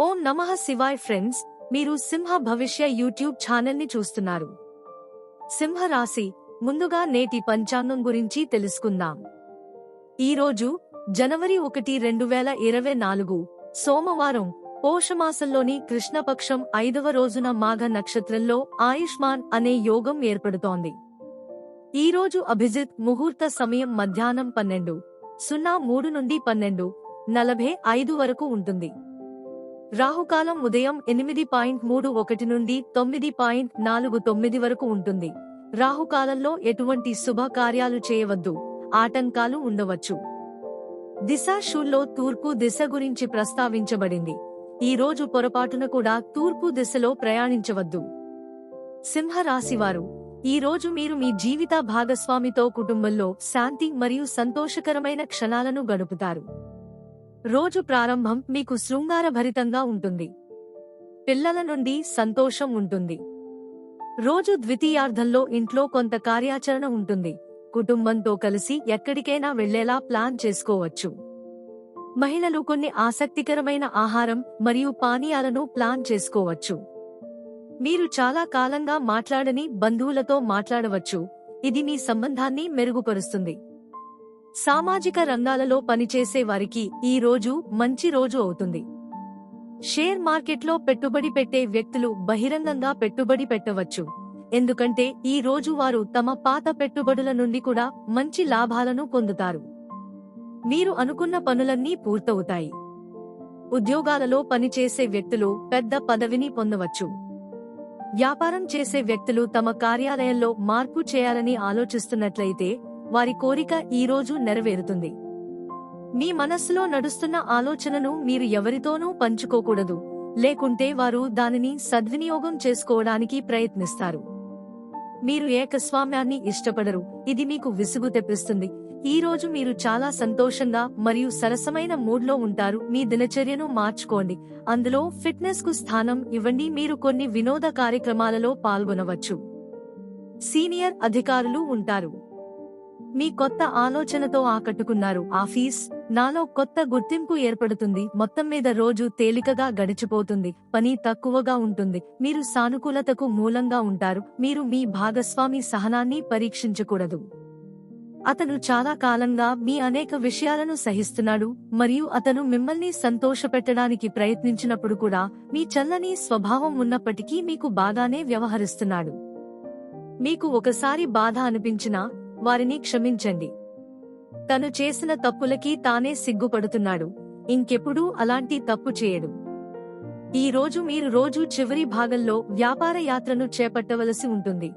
ఓం నమః శివాయ్ ఫ్రెండ్స్, మీరు సింహ భవిష్య యూట్యూబ్ ఛానల్ ని చూస్తున్నారు. సింహ రాశి, ముందుగా నేటి పంచాంగం గురించి తెలుసుకుందాం. ఈరోజు జనవరి 1, 2024 సోమవారం, పోషమాసంలోని కృష్ణపక్షం 5వ రోజున మాఘ నక్షత్రంలో ఆయుష్మాన్ అనే యోగం ఏర్పడుతోంది. ఈరోజు అభిజిత్ ముహూర్త సమయం మధ్యాహ్నం 12:03 నుండి 12:45 వరకు ఉంటుంది. రాహుకాలం ఉదయం 8:31 నుండి 9:49 వరకు ఉంటుంది. రాహుకాలంలో ఎటువంటి శుభ కార్యాలు చేయవద్దు, ఆటంకాలు ఉండవచ్చు. దిశ షూల్లో తూర్పు దిశ గురించి ప్రస్తావించబడింది. ఈ రోజు పొరపాటున కూడా తూర్పు దిశలో ప్రయాణించవద్దు. సింహ రాశివారు, ఈ రోజు మీరు మీ జీవిత భాగస్వామితో కుటుంబంలో శాంతి మరియు సంతోషకరమైన క్షణాలను గడుపుతారు. రోజు ప్రారంభం మీకు శృంగారభరితంగా ఉంటుంది. పిల్లల నుండి సంతోషం ఉంటుంది. రోజు ద్వితీయార్ధంలో ఇంట్లో కొంత కార్యాచరణ ఉంటుంది. కుటుంబంతో కలిసి ఎక్కడికైనా వెళ్లేలా ప్లాన్ చేసుకోవచ్చు. మహిళలు కొన్ని ఆసక్తికరమైన ఆహారం మరియు పానీయాలను ప్లాన్ చేసుకోవచ్చు. మీరు చాలా కాలంగా మాట్లాడని బంధువులతో మాట్లాడవచ్చు. ఇది మీ సంబంధాన్ని మెరుగుపరుస్తుంది. సామాజిక రంగాలలో పనిచేసే వారికి ఈ రోజు మంచి రోజు అవుతుంది. షేర్ మార్కెట్లో పెట్టుబడి పెట్టే వ్యక్తులు బహిరంగంగా పెట్టుబడి పెట్టవచ్చు, ఎందుకంటే ఈ రోజు వారు తమ పాత పెట్టుబడుల నుండి కూడా మంచి లాభాలను పొందుతారు. మీరు అనుకున్న పనులన్నీ పూర్తవుతాయి. ఉద్యోగాలలో పనిచేసే వ్యక్తులు పెద్ద పదవిని పొందవచ్చు. వ్యాపారం చేసే వ్యక్తులు తమ కార్యాలయంలో మార్పు చేయాలని ఆలోచిస్తున్నట్లయితే వారి కోరిక ఈ రోజు నెరవేరుతుంది. మీ మనస్సులో నడుస్తున్న ఆలోచనను మీరు ఎవరితోనూ పంచుకోకూడదు, లేకుంటే వారు దానిని సద్వినియోగం చేసుకోవడానికి ప్రయత్నిస్తారు. మీరు ఏకస్వామ్యాన్ని ఇష్టపడరు, ఇది మీకు విసుగు తెప్పిస్తుంది. ఈ రోజు మీరు చాలా సంతోషంగా మరియు సరసమైన మూడ్లో ఉంటారు. మీ దినచర్యను మార్చుకోండి, అందులో ఫిట్నెస్ కు స్థానం ఇవ్వండి. మీరు కొన్ని వినోద కార్యక్రమాలలో పాల్గొనవచ్చు. సీనియర్ అధికారులు ఉంటారు. మీ కొత్త ఆలోచనతో ఆకట్టుకున్నారు. ఆఫీస్, నాలో కొత్త గుర్తింపు ఏర్పడుతుంది. మొత్తం మీద రోజు తేలికగా గడిచిపోతుంది. పని తక్కువగా ఉంటుంది. మీరు సానుకూలతకు మూలంగా ఉంటారు. మీరు మీ భాగస్వామి సహనాన్ని పరీక్షించకూడదు. అతను చాలా కాలంగా మీ అనేక విషయాలను సహిస్తున్నాడు మరియు అతను మిమ్మల్ని సంతోషపెట్టడానికి ప్రయత్నించినప్పుడు కూడా మీ చల్లని స్వభావం ఉన్నప్పటికీ మీకు బాగానే వ్యవహరిస్తున్నాడు. మీకు ఒకసారి బాధ అనిపించినా వారిని క్షమించండి. తను చేసిన తప్పులకి తానే సిగ్గుపడుతున్నాడు, ఇంకెప్పుడూ అలాంటి తప్పు చేయడు. ఈ రోజు మీరు రోజు చివరి భాగంలో వ్యాపార యాత్రను చేపట్టవలసి ఉంటుంది.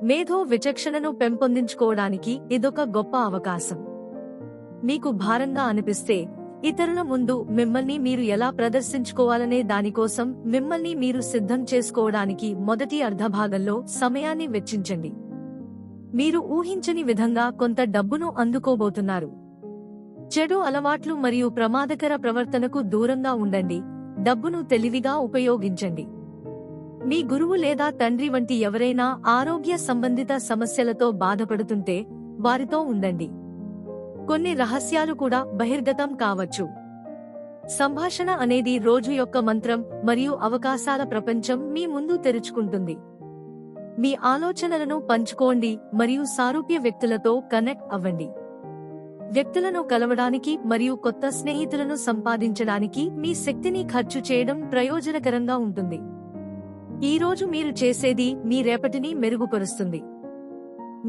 మేధో విచక్షణను పెంపొందించుకోవడానికి ఇదొక గొప్ప అవకాశం. మీకు భారంగా అనిపిస్తే ఇతరుల ముందు మిమ్మల్ని మీరు ఎలా ప్రదర్శించుకోవాలనే దానికోసం మిమ్మల్ని మీరు సిద్ధం చేసుకోవడానికి మొదటి అర్ధభాగంలో సమయాన్ని వెచ్చించండి. మీరు ఊహించని విధంగా కొంత డబ్బును అందుకోబోతున్నారు. చెడు అలవాట్లు మరియు ప్రమాదకర ప్రవర్తనకు దూరంగా ఉండండి. డబ్బును తెలివిగా ఉపయోగించండి. మీ గురువు లేదా తండ్రి వంటి ఎవరైనా ఆరోగ్య సంబంధిత సమస్యలతో బాధపడుతుంటే వారితో ఉండండి. కొన్ని రహస్యాలు కూడా బహిర్గతం కావచ్చు. సంభాషణ అనేది రోజు యొక్క మంత్రం మరియు అవకాశాల ప్రపంచం మీ ముందు తెరుచుకుంటుంది. మీ ఆలోచనలను పంచుకోండి మరియు సారూప్య వ్యక్తులతో కనెక్ట్ అవ్వండి. వ్యక్తులను కలవడానికి మరియు కొత్త స్నేహితులను సంపాదించడానికి మీ శక్తిని ఖర్చు చేయడం ప్రయోజనకరంగా ఉంటుంది. ఈ రోజు మీరు చేసేది మీ రేపటిని మెరుగుపరుస్తుంది.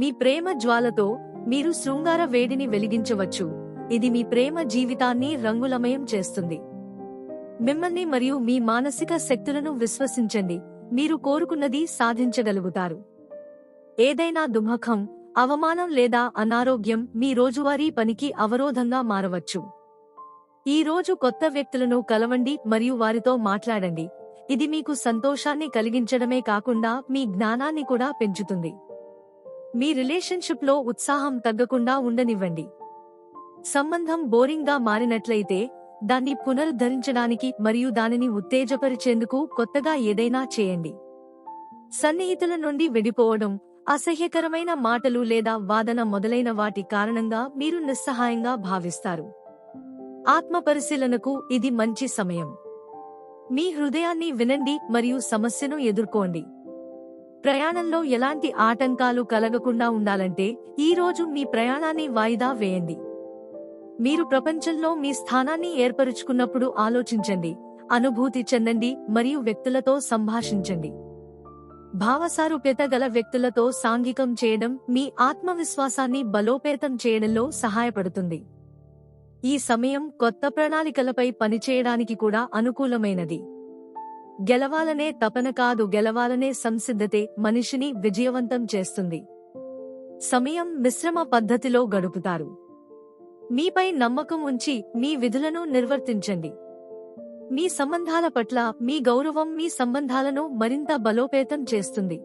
మీ ప్రేమ జ్వాలతో మీరు శృంగార వేడిని వెలిగించవచ్చు. ఇది మీ ప్రేమ జీవితాన్ని రంగులమయం చేస్తుంది. మిమ్మల్ని మరియు మీ మానసిక శక్తులను విశ్వసించండి. మీరు కోరుకున్నది సాధించగలుగుతారు. ఏదైనా దుఃఖం, అవమానం లేదా అనారోగ్యం మీ రోజువారీ పనికి అవరోధంగా మారవచ్చు. ఈ రోజు కొత్త వ్యక్తులను కలవండి మరియు వారితో మాట్లాడండి. ఇది మీకు సంతోషాన్ని కలిగించడమే కాకుండా మీ జ్ఞానాన్ని కూడా పెంచుతుంది. మీ రిలేషన్షిప్లో ఉత్సాహం తగ్గకుండా ఉండనివ్వండి. సంబంధం బోరింగ్గా మారినట్లయితే దాన్ని పునరుద్ధరించడానికి మరియు దానిని ఉత్తేజపరిచేందుకు కొత్తగా ఏదైనా చేయండి. సన్నిహితుల నుండి విడిపోవడం, అసహ్యకరమైన మాటలు లేదా వాదన మొదలైన వాటి కారణంగా మీరు నిస్సహాయంగా భావిస్తారు. ఆత్మపరిశీలనకు ఇది మంచి సమయం. మీ హృదయాన్ని వినండి మరియు సమస్యను ఎదుర్కోండి. ప్రయాణంలో ఎలాంటి ఆటంకాలు కలగకుండా ఉండాలంటే ఈ రోజు మీ ప్రయాణాన్ని వాయిదా వేయండి. మీరు ప్రపంచంలో మీ స్థానాన్ని ఏర్పరుచుకున్నప్పుడు ఆలోచించండి, అనుభూతి చెందండి మరియు వ్యక్తులతో సంభాషించండి. భావసారూప్యత గల వ్యక్తులతో సాంఘికం చేయడం మీ ఆత్మవిశ్వాసాన్ని బలోపేతం చేయడంలో సహాయపడుతుంది. ఈ సమయం కొత్త ప్రణాళికలపై పనిచేయడానికి కూడా అనుకూలమైనది. గెలవాలనే తపన కాదు, గెలవాలనే సంసిద్ధతే మనిషిని విజయవంతం చేస్తుంది. సమయం మిశ్రమ పద్ధతిలో గడుపుతారు. మీపై నమ్మకం ఉంచి మీ విధులను నిర్వర్తించండి. మీ సంబంధాల పట్ల మీ గౌరవం మీ సంబంధాలను మరింత బలోపేతం చేస్తుంది.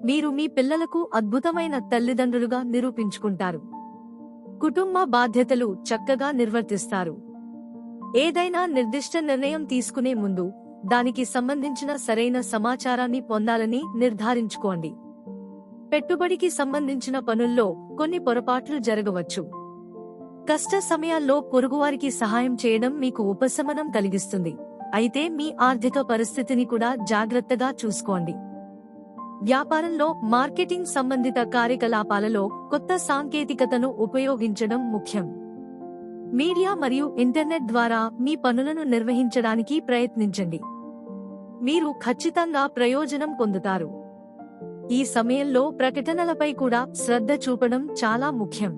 మీరు మీ పిల్లలకు అద్భుతమైన తల్లిదండ్రులుగా నిరూపించుకుంటారు. కుటుంబ బాధ్యతలు చక్కగా నిర్వర్తిస్తారు. ఏదైనా నిర్దిష్ట నిర్ణయం తీసుకునే ముందు దానికి సంబంధించిన సరైన సమాచారాన్ని పొందాలని నిర్ధారించుకోండి. పెట్టుబడికి సంబంధించిన పనుల్లో కొన్ని పొరపాట్లు జరగవచ్చు. కష్ట సమయాల్లో పొరుగువారికి సహాయం చేయడం మీకు ఉపశమనం కలిగిస్తుంది. అయితే మీ ఆర్థిక పరిస్థితిని కూడా జాగ్రత్తగా చూసుకోండి. వ్యాపారంలో మార్కెటింగ్ సంబంధిత కార్యకలాపాలలో కొత్త సాంకేతికతను ఉపయోగించడం ముఖ్యం. మీడియా మరియు ఇంటర్నెట్ ద్వారా మీ పనులను నిర్వహించడానికి ప్రయత్నించండి. మీరు ఖచ్చితంగా ప్రయోజనం పొందుతారు. ఈ సమయంలో ప్రకటనలపై కూడా శ్రద్ధ చూపడం చాలా ముఖ్యం.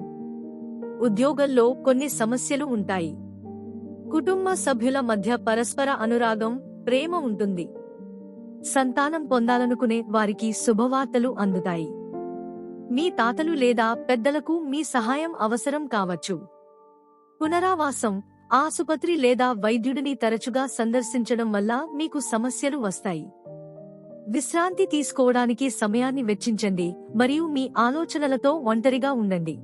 ఉద్యోగంలో కొన్ని సమస్యలు ఉంటాయి. కుటుంబ సభ్యుల మధ్య పరస్పర అనురాగం, ప్రేమ ఉంటుంది. సంతానం పొందాలనుకునే వారికి శుభవార్తలు అందుతాయి. మీ తాతలు లేదా పెద్దలకు మీ సహాయం అవసరం కావచ్చు. పునరావాసం, ఆసుపత్రి లేదా వైద్యుడిని తరచుగా సందర్శించడం వల్ల మీకు సమస్యలు వస్తాయి. విశ్రాంతి తీసుకోవడానికి సమయాన్ని వెచ్చించండి మరియు మీ ఆలోచనలతో ఒంటరిగా ఉండండి.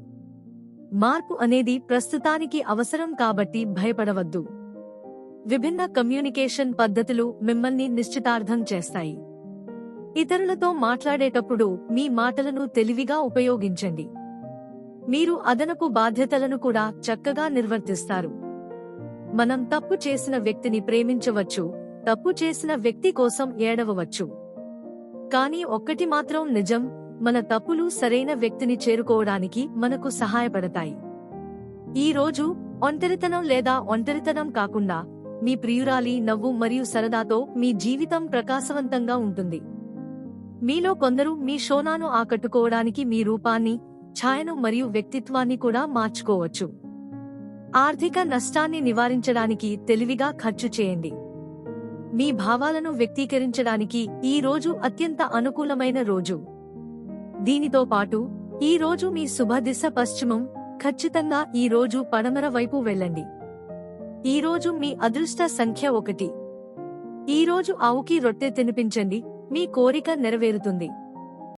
మార్పు అనేది ప్రస్తుతానికి అవసరం కాబట్టి భయపడవద్దు. విభిన్న కమ్యూనికేషన్ పద్ధతులు మిమ్మల్ని నిశ్చితార్థం చేస్తాయి. ఇతరులతో మాట్లాడేటప్పుడు మీ మాటలను తెలివిగా ఉపయోగించండి. మీరు అదనపు బాధ్యతలను కూడా చక్కగా నిర్వర్తిస్తారు. మనం తప్పు చేసిన వ్యక్తిని ప్రేమించవచ్చు, తప్పు చేసిన వ్యక్తి కోసం ఏడవవచ్చు. కానీ ఒక్కటి మాత్రం నిజం, మన తప్పులు సరైన వ్యక్తిని చేరుకోవడానికి మనకు సహాయపడతాయి. ఈ రోజు ఒంటరితనం లేదా ఒంటరితనం కాకుండా మీ ప్రియురాలి నవ్వు మరియు సరదాతో మీ జీవితం ప్రకాశవంతంగా ఉంటుంది. మీలో కొందరు మీ షోనాను ఆకట్టుకోవడానికి మీ రూపాన్ని, ఛాయను మరియు వ్యక్తిత్వాన్ని కూడా మార్చుకోవచ్చు. ఆర్థిక నష్టాన్ని నివారించడానికి తెలివిగా ఖర్చు చేయండి. మీ భావాలను వ్యక్తీకరించడానికి ఈ రోజు అత్యంత అనుకూలమైన రోజు. దీనితో పాటు ఈ రోజు మీ శుభ దిశ పశ్చిమం. ఖచ్చితంగా ఈ రోజు పడమర వైపు వెళ్ళండి. ఈ రోజు మీ అదృష్ట సంఖ్య 1. ఈ రోజు ఆవుకి రొట్టె తినిపించండి, మీ కోరిక నెరవేరుతుంది.